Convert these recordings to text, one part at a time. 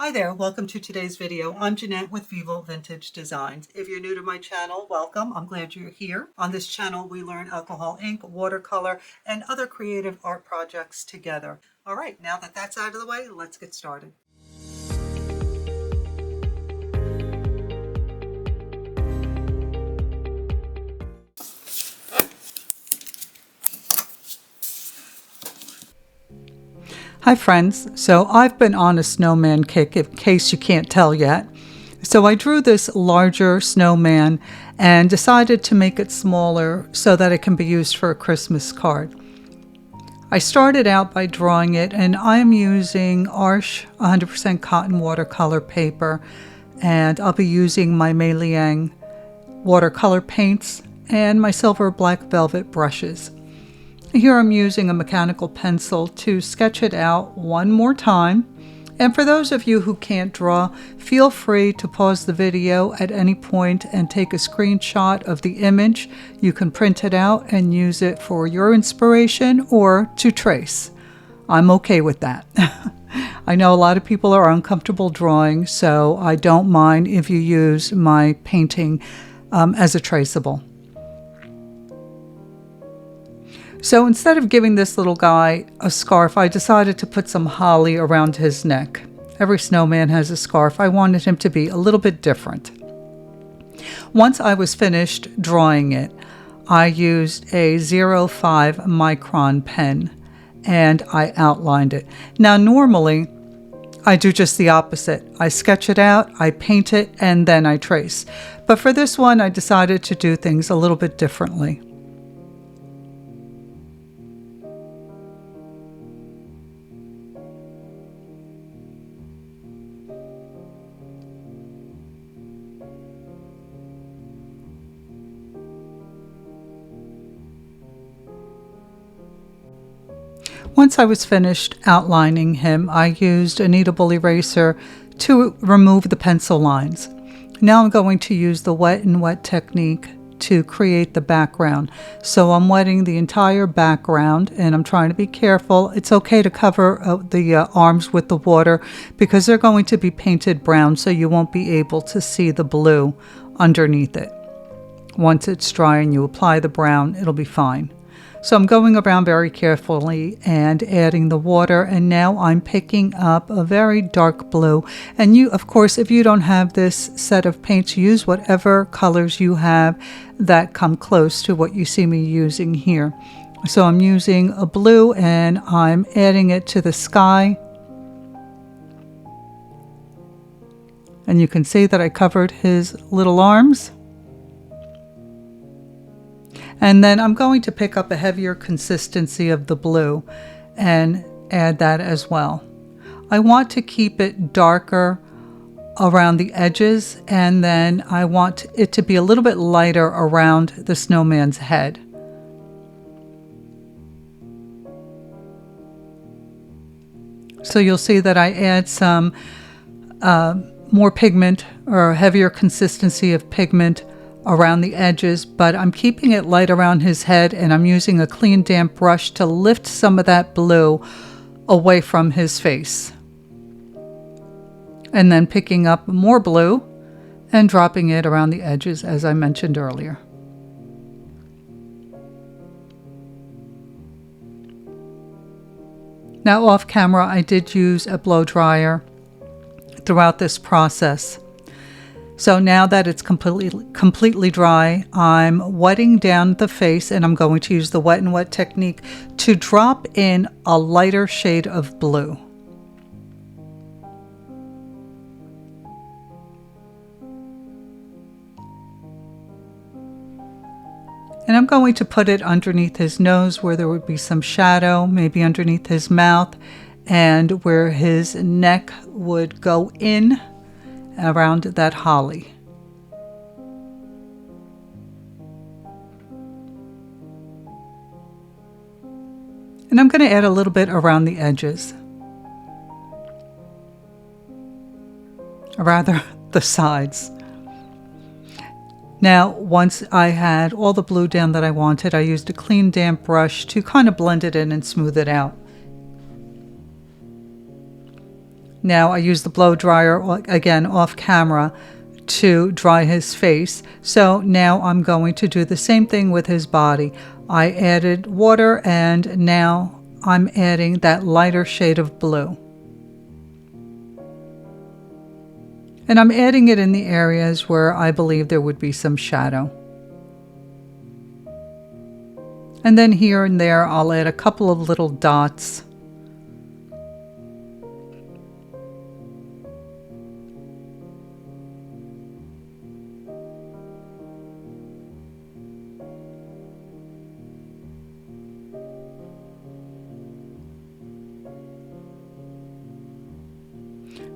Hi there, welcome to today's video. I'm Jeannette with Vivo Vintage Designs. If you're new to my channel, welcome. I'm glad you're here. On this channel, we learn alcohol ink, watercolor, and other creative art projects together. All right, now that that's out of the way, let's get started. Hi friends, so I've been on a snowman kick in case you can't tell yet. So I drew this larger snowman and decided to make it smaller so that it can be used for a Christmas card. I started out by drawing it, and I'm using Arches 100% cotton watercolor paper, and I'll be using my Mei Liang watercolor paints and my silver black velvet brushes. Here I'm using a mechanical pencil to sketch it out one more time. And for those of you who can't draw, feel free to pause the video at any point and take a screenshot of the image. You can print it out and use it for your inspiration or to trace. I'm okay with that. I know a lot of people are uncomfortable drawing, so I don't mind if you use my painting as a traceable. So instead of giving this little guy a scarf, I decided to put some holly around his neck. Every snowman has a scarf. I wanted him to be a little bit different. Once I was finished drawing it, I used a 0.5 micron pen and I outlined it. Now normally I do just the opposite. I sketch it out, I paint it, and then I trace. But for this one, I decided to do things a little bit differently. Once I was finished outlining him, I used a kneadable eraser to remove the pencil lines. Now I'm going to use the wet and wet technique to create the background. So I'm wetting the entire background and I'm trying to be careful. It's okay to cover the arms with the water because they're going to be painted brown, so you won't be able to see the blue underneath it. Once it's dry and you apply the brown, it'll be fine. So I'm going around very carefully and adding the water, and now I'm picking up a very dark blue. And you, of course, if you don't have this set of paints, use whatever colors you have that come close to what you see me using here. So I'm using a blue and I'm adding it to the sky. And you can see that I covered his little arms. And then I'm going to pick up a heavier consistency of the blue and add that as well. I want to keep it darker around the edges, and then I want it to be a little bit lighter around the snowman's head. So you'll see that I add some more pigment, or a heavier consistency of pigment around the edges, but I'm keeping it light around his head, and I'm using a clean damp brush to lift some of that blue away from his face. And then picking up more blue and dropping it around the edges, as I mentioned earlier. Now off camera, I did use a blow dryer throughout this process. So now that it's completely dry, I'm wetting down the face, and I'm going to use the wet and wet technique to drop in a lighter shade of blue. And I'm going to put it underneath his nose where there would be some shadow, maybe underneath his mouth, and where his neck would go in around that holly. And I'm going to add a little bit around the edges, or rather the sides. Now, once I had all the blue down that I wanted, I used a clean damp brush to kind of blend it in and smooth it out. Now I use the blow dryer again off camera to dry his face. So now I'm going to do the same thing with his body. I added water and now I'm adding that lighter shade of blue. And I'm adding it in the areas where I believe there would be some shadow. And then here and there I'll add a couple of little dots.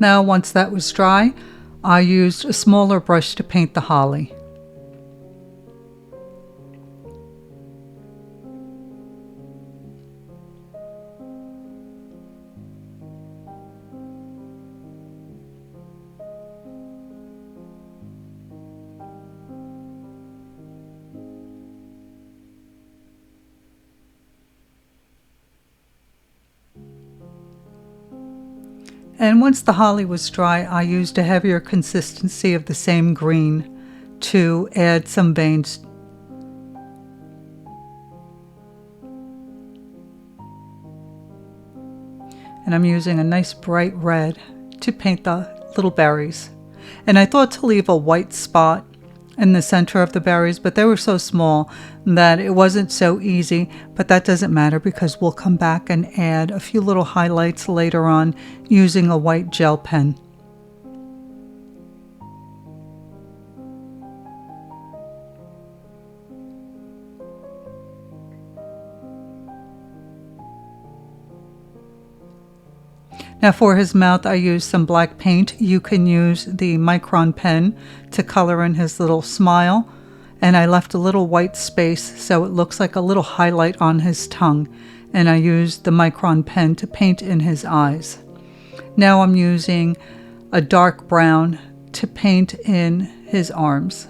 Now, once that was dry, I used a smaller brush to paint the holly. And once the holly was dry, I used a heavier consistency of the same green to add some veins. And I'm using a nice bright red to paint the little berries. And I thought to leave a white spot in the center of the berries, but they were so small that it wasn't so easy. But that doesn't matter because we'll come back and add a few little highlights later on using a white gel pen. Now for his mouth, I used some black paint. You can use the micron pen to color in his little smile. And I left a little white space so it looks like a little highlight on his tongue. And I used the micron pen to paint in his eyes. Now I'm using a dark brown to paint in his arms.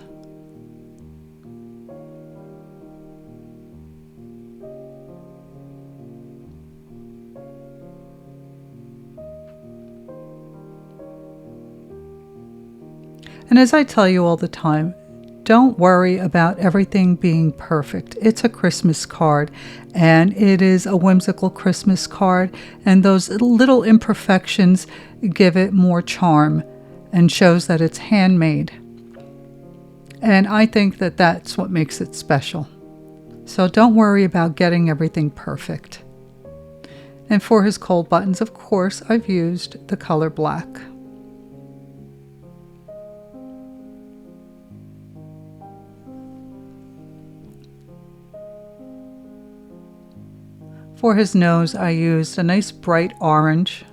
And as I tell you all the time, don't worry about everything being perfect. It's a Christmas card, and it is a whimsical Christmas card, and those little imperfections give it more charm and shows that it's handmade. And I think that that's what makes it special. So don't worry about getting everything perfect. And for his cold buttons, of course, I've used the color black. For his nose, I used a nice bright orange.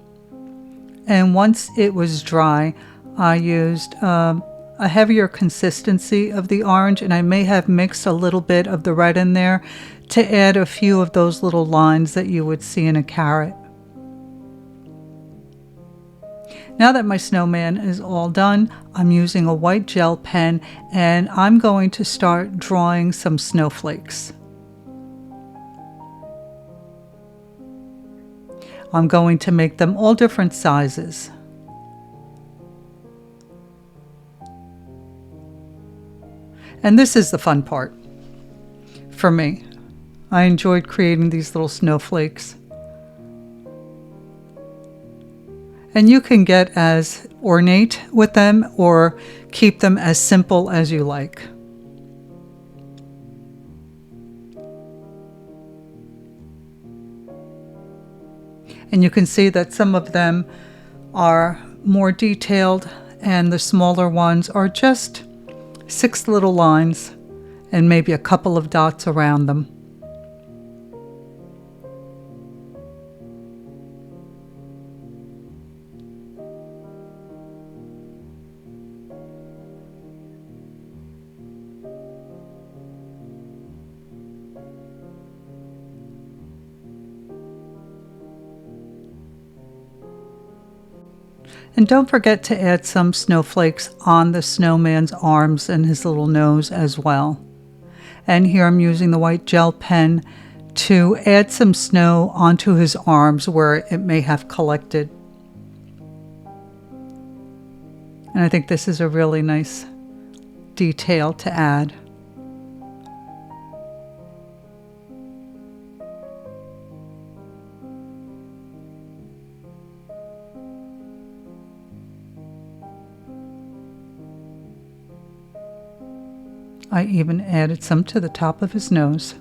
And once it was dry, I used a heavier consistency of the orange, and I may have mixed a little bit of the red in there to add a few of those little lines that you would see in a carrot. Now that my snowman is all done, I'm using a white gel pen, and I'm going to start drawing some snowflakes. I'm going to make them all different sizes. And this is the fun part for me. I enjoyed creating these little snowflakes. And you can get as ornate with them or keep them as simple as you like. And you can see that some of them are more detailed and the smaller ones are just 6 little lines and maybe a couple of dots around them. And don't forget to add some snowflakes on the snowman's arms and his little nose as well. And here I'm using the white gel pen to add some snow onto his arms where it may have collected. And I think this is a really nice detail to add. I even added some to the top of his nose.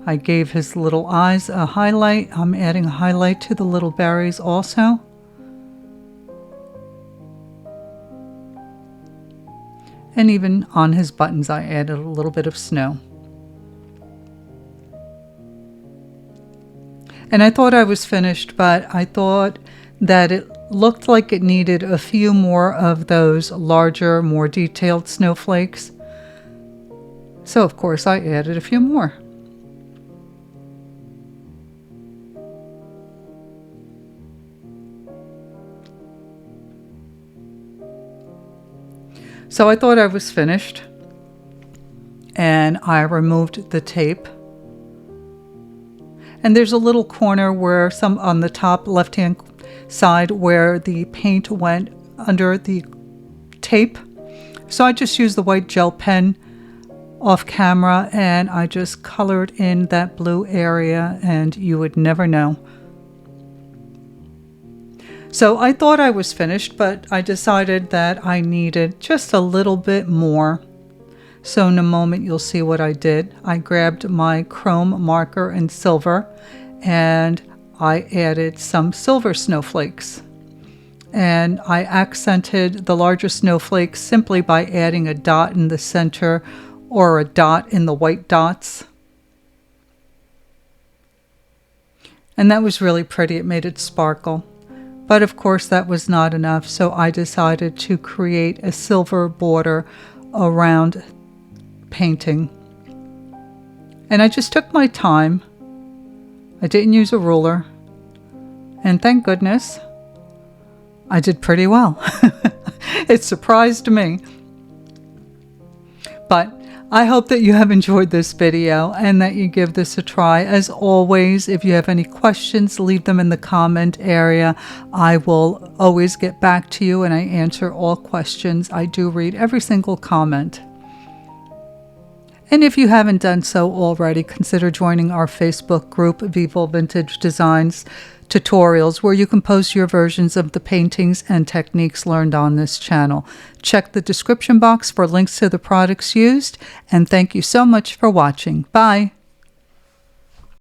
I gave his little eyes a highlight. I'm adding a highlight to the little berries also. And even on his buttons, I added a little bit of snow. And I thought I was finished, but I thought that it looked like it needed a few more of those larger, more detailed snowflakes. So of course I added a few more. So I thought I was finished, and I removed the tape. And there's a little corner where some on the top left-hand side where the paint went under the tape. So I just used the white gel pen off camera, and I just colored in that blue area, and you would never know. So I thought I was finished, but I decided that I needed just a little bit more. So in a moment you'll see what I did. I grabbed my chrome marker and silver, and I added some silver snowflakes. And I accented the larger snowflakes simply by adding a dot in the center or a dot in the white dots. And that was really pretty. It made it sparkle. But of course that was not enough, so I decided to create a silver border around painting. And I just took my time. I didn't use a ruler. And thank goodness, I did pretty well. It surprised me. But I hope that you have enjoyed this video and that you give this a try. As always, if you have any questions, leave them in the comment area. I will always get back to you, and I answer all questions. I do read every single comment. And if you haven't done so already, consider joining our Facebook group, Vivo Vintage Designs Tutorials, where you can post your versions of the paintings and techniques learned on this channel. Check the description box for links to the products used, and thank you so much for watching. Bye!